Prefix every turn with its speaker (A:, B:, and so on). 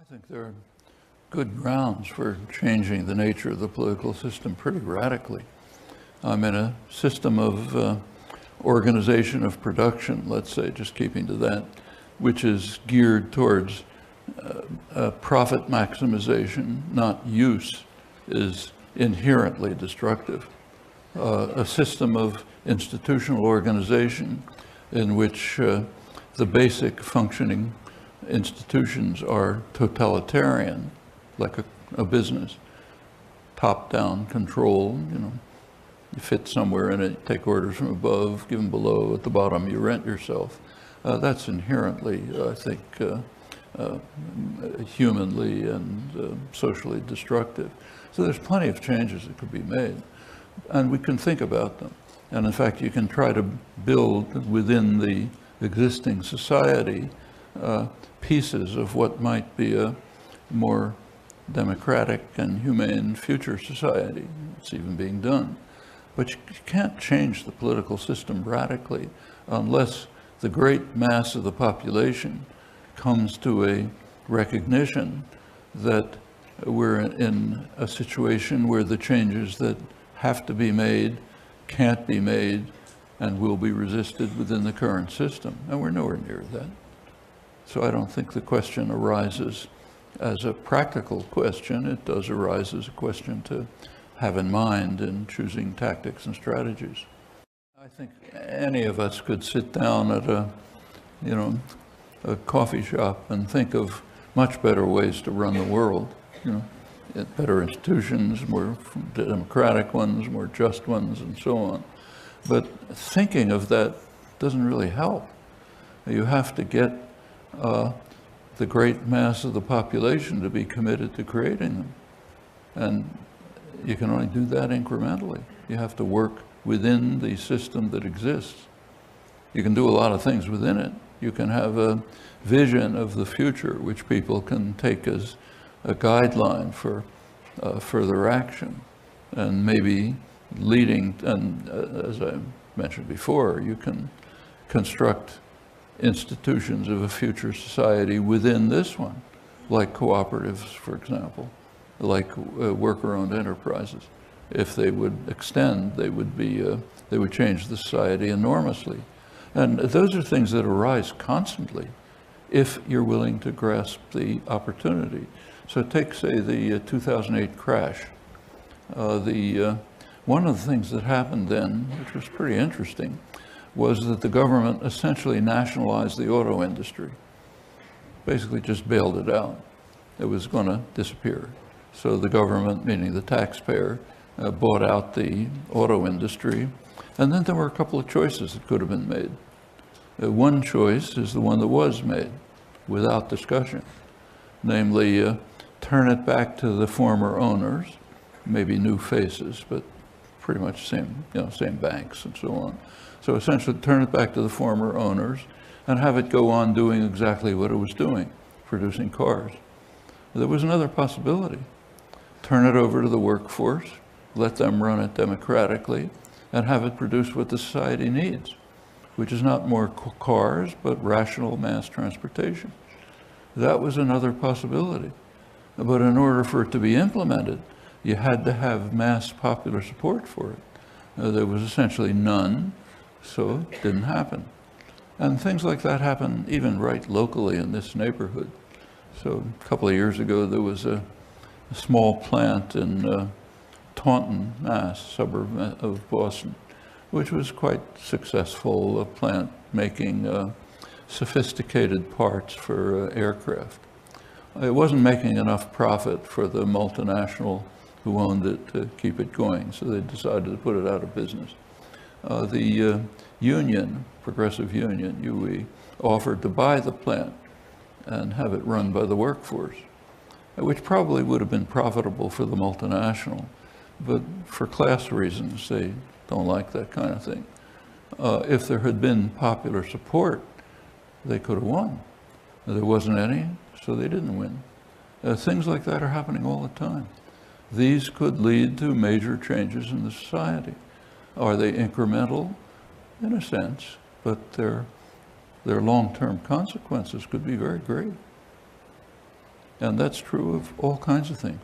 A: I think there are good grounds for changing the nature of the political system pretty radically. I'm in a system of organization of production, let's say, just keeping to that, which is geared towards profit maximization, not use, is inherently destructive. A system of institutional organization in which the basic functioning institutions are totalitarian, like a business, top-down control, you fit somewhere in it, take orders from above, give them below, at the bottom you rent yourself. That's inherently, I think, humanly and socially destructive. So there's plenty of changes that could be made, and we can think about them. And in fact, you can try to build within the existing society pieces of what might be a more democratic and humane future society. It's even being done. But you can't change the political system radically unless the great mass of the population comes to a recognition that we're in a situation where the changes that have to be made can't be made and will be resisted within the current system. And we're nowhere near that. So I don't think the question arises as a practical question. It does arise as a question to have in mind in choosing tactics and strategies. I think any of us could sit down at a coffee shop and think of much better ways to run the world, better institutions, more democratic ones, more just ones, and so on. But thinking of that doesn't really help. You have to get the great mass of the population to be committed to creating them. And you can only do that incrementally. You have to work within the system that exists. You can do a lot of things within it. You can have a vision of the future which people can take as a guideline for further action, and maybe leading, and as I mentioned before, you can construct institutions of a future society within this one, like cooperatives, for example, like worker-owned enterprises. If they would extend, they would change the society enormously. And those are things that arise constantly if you're willing to grasp the opportunity. So take, say, the 2008 crash. One of the things that happened then, which was pretty interesting, was that the government essentially nationalized the auto industry. Basically just bailed it out. It was going to disappear. So the government, meaning the taxpayer, bought out the auto industry. And then there were a couple of choices that could have been made. One choice is the one that was made without discussion, namely turn it back to the former owners, maybe new faces, but pretty much same banks and so on. So essentially turn it back to the former owners and have it go on doing exactly what it was doing, producing cars. There was another possibility. Turn it over to the workforce, let them run it democratically, and have it produce what the society needs, which is not more cars, but rational mass transportation. That was another possibility. But in order for it to be implemented, you had to have mass popular support for it. There was essentially none, so it didn't happen. And things like that happen even right locally in this neighborhood. So a couple of years ago, there was a small plant in Taunton, Mass, suburb of Boston, which was quite successful, a plant making sophisticated parts for aircraft. It wasn't making enough profit for the multinational who owned it to keep it going, so they decided to put it out of business. The union, Progressive Union, UE, offered to buy the plant and have it run by the workforce, which probably would have been profitable for the multinational, but for class reasons, they don't like that kind of thing. If there had been popular support, they could have won. There wasn't any, so they didn't win. Things like that are happening all the time. These could lead to major changes in the society. Are they incremental? In a sense, but their long-term consequences could be very great. And that's true of all kinds of things.